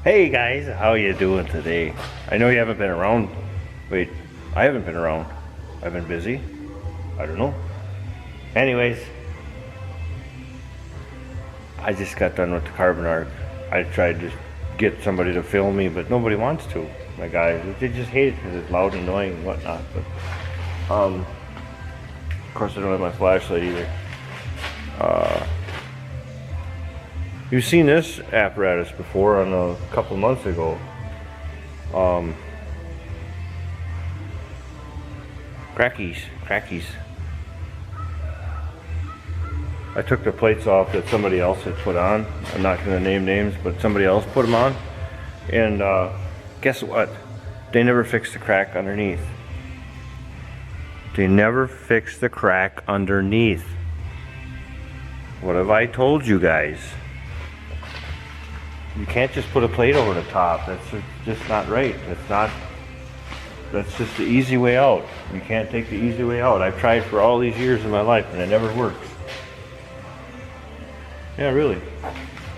Hey guys, how you doing today? I know you haven't been around. Wait, I haven't been around. I've been busy. I don't know. Anyways, I just got done with the carbon arc. I tried to get somebody to film me, but nobody wants to. My guys, they just hate it because it's loud and annoying and whatnot. But of course, I don't have my flashlight either. You've seen this apparatus before on a couple months ago. Crackies. I took the plates off that somebody else had put on. I'm not going to name names, but somebody else put them on. And guess what? They never fixed the crack underneath. They never fixed the crack underneath. What have I told you guys? You can't just put a plate over the top. That's just not right. That's just the easy way out. You can't take the easy way out. I've tried for all these years in my life and it never works. Yeah, really.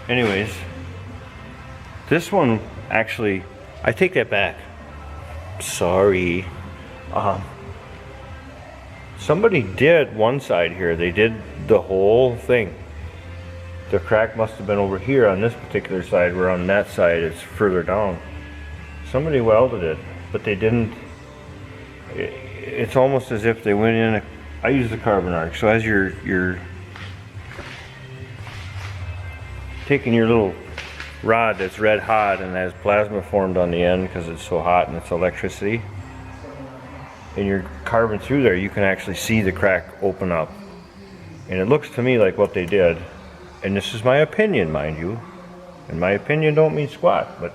Anyways, this one actually, I take that back. Sorry. Somebody did one side here. They did the whole thing. The crack must have been over here on this particular side, where on that side it's further down. Somebody welded it, but they didn't. It's almost as if they went in. I use the carbon arc, so as you're taking your little rod that's red hot and has plasma formed on the end because it's so hot and it's electricity, and you're carving through there, you can actually see the crack open up. And it looks to me like what they did. And this is my opinion, mind you. And my opinion don't mean squat, but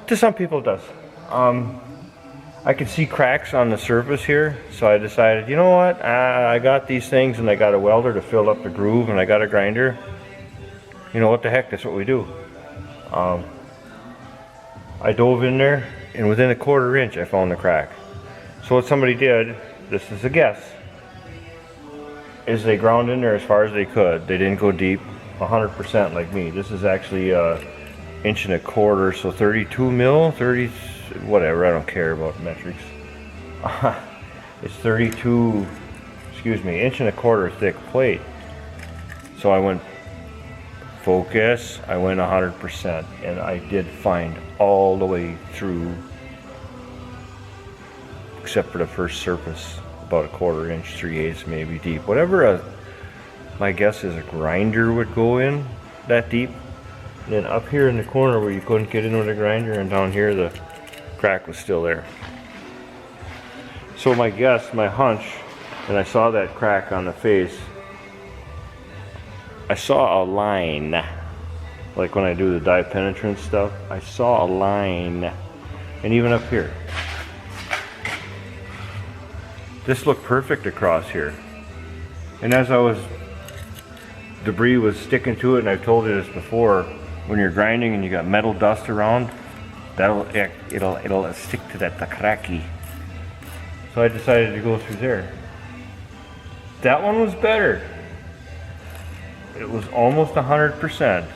to some people it does. I can see cracks on the surface here, so I decided, you know what? I got these things and I got a welder to fill up the groove and I got a grinder. You know what the heck, that's what we do. I dove in there and within a 1/4 inch I found the crack. So what somebody did, this is a guess, is they ground in there as far as they could. They didn't go deep 100% like me. This is actually 1 1/4 inch, so 32 mil, 30, whatever, I don't care about metrics. It's 32, excuse me, 1 1/4 inch thick plate. So I went focus, I went 100%, and I did find all the way through, except for the first surface. About a 1/4 inch, 3/8 maybe deep. Whatever my guess is a grinder would go in that deep. And then up here in the corner where you couldn't get in with a grinder, and down here the crack was still there. So my guess, my hunch, and I saw that crack on the face, I saw a line. Like when I do the dye penetrance stuff, I saw a line. And even up here. This looked perfect across here. And as debris was sticking to it, and I've told you this before, when you're grinding and you got metal dust around, it'll stick to the cracky. So I decided to go through there. That one was better. It was almost 100%,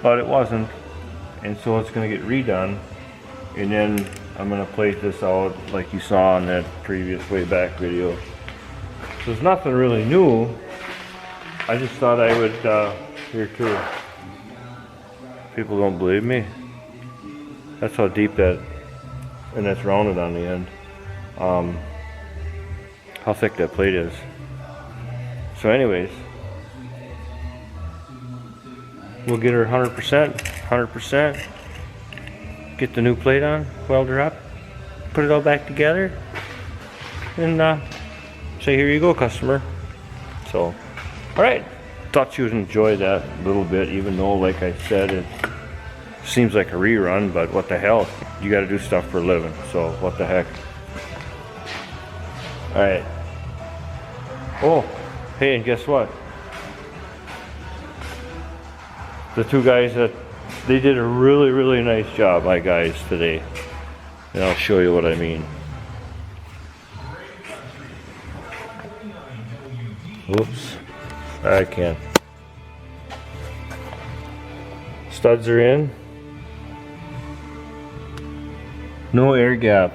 but it wasn't. And so it's gonna get redone. And then I'm going to plate this out like you saw in that previous way back video. So there's nothing really new. I just thought I would, here too. People don't believe me. That's how deep that, and that's rounded on the end. How thick that plate is. So anyways, we'll get her 100%. Get the new plate on, weld her up, put it all back together, and say, here you go, customer. So, alright, thought you'd enjoy that a little bit, even though, like I said, it seems like a rerun, but what the hell, you gotta do stuff for a living, so what the heck. Alright. Oh, hey, and guess what? The two guys that they did a really nice job, my guys, today. And I'll show you what I mean. Oops. I can't. Studs are in. No air gap.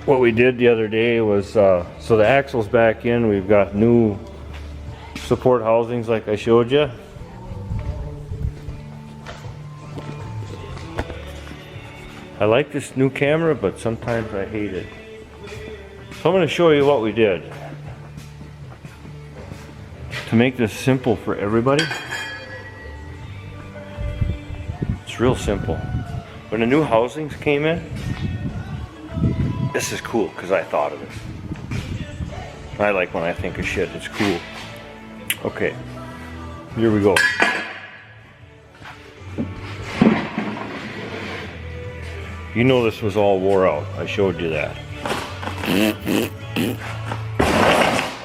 What we did the other day was, so the axle's back in, we've got new support housings like I showed you. I like this new camera, but sometimes I hate it. So I'm going to show you what we did to make this simple for everybody. It's real simple. When the new housings came in, this is cool because I thought of it. I like when I think of shit, it's cool. Okay, here we go. You know this was all wore out. I showed you that.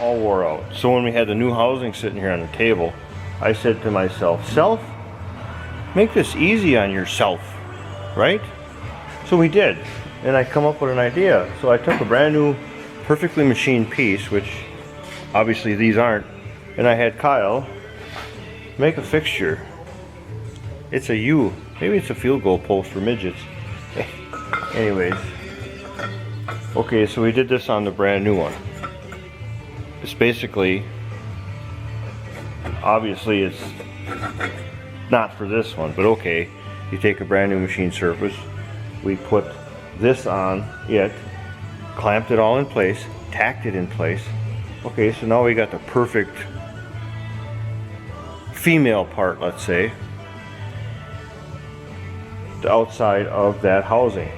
All wore out. So when we had the new housing sitting here on the table, I said to myself, self, make this easy on yourself, right? So we did. And I come up with an idea. So I took a brand new, perfectly machined piece, which obviously these aren't, and I had Kyle make a fixture. It's a U. Maybe it's a field goal post for midgets. Anyways, okay, so we did this on the brand new one. It's basically, obviously it's not for this one, but okay, you take a brand new machine surface, we put this on it, clamped it all in place, tacked it in place. Okay, so now we got the perfect female part, let's say, the outside of that housing.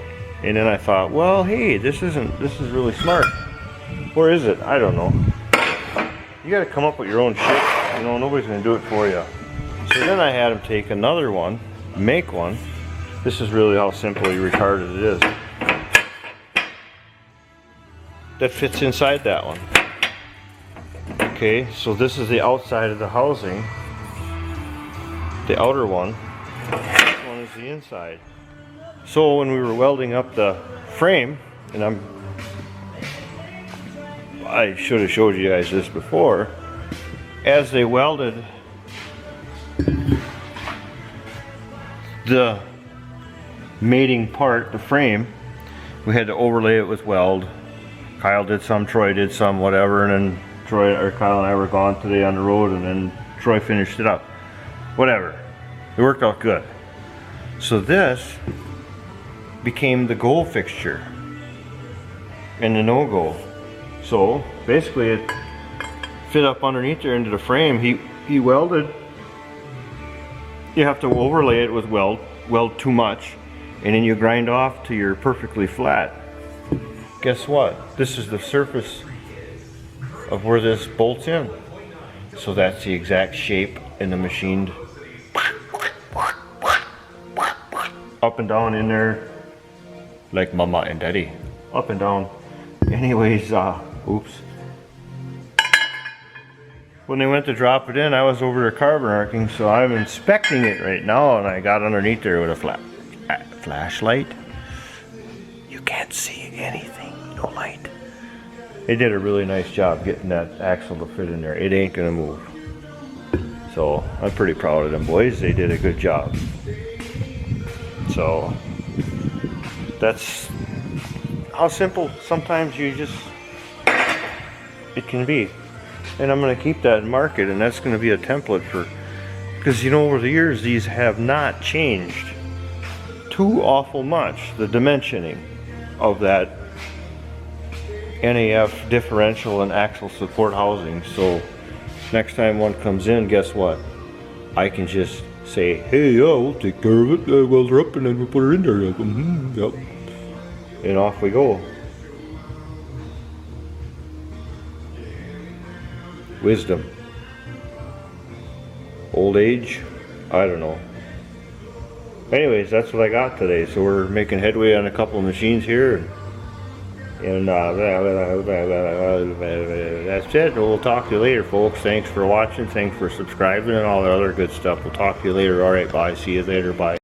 And then I thought, well, hey, this is really smart. Or is it? I don't know. You gotta come up with your own shit. You know, nobody's gonna do it for you. So then I had him take another one, make one. This is really how simply retarded it is. That fits inside that one. Okay, so this is the outside of the housing. The outer one. This one is the inside. So when we were welding up the frame, and I should have showed you guys this before, as they welded the mating part, the frame, we had to overlay it with weld. Kyle did some, Troy did some, whatever, and then Kyle and I were gone today on the road, and then Troy finished it up. Whatever. It worked out good. So this became the goal fixture and the no-go. So basically it fit up underneath there into the frame. He welded. You have to overlay it with weld too much, and then you grind off till you're perfectly flat. Guess what? This is the surface of where this bolts in. So that's the exact shape in the machined up and down in there like mama and daddy. Up and down. Anyways, oops. When they went to drop it in, I was over there carbon arcing, so I'm inspecting it right now, and I got underneath there with a flashlight. You can't see anything, no light. They did a really nice job getting that axle to fit in there. It ain't gonna move. So I'm pretty proud of them boys. They did a good job. So that's how simple sometimes it can be. And I'm going to keep that in market, and that's going to be a template for, because you know, over the years these have not changed too awful much, the dimensioning of that NAF differential and axle support housing. So next time one comes in, guess what? I can just say, hey, yeah, we'll take care of it, weld her up, and then we'll put her in there. Yep. And off we go. Wisdom. Old age? I don't know. Anyways, that's what I got today. So we're making headway on a couple of machines here. And that's it. We'll talk to you later, folks. Thanks for watching. Thanks for subscribing and all the other good stuff. We'll talk to you later. All right, bye. See you later. Bye.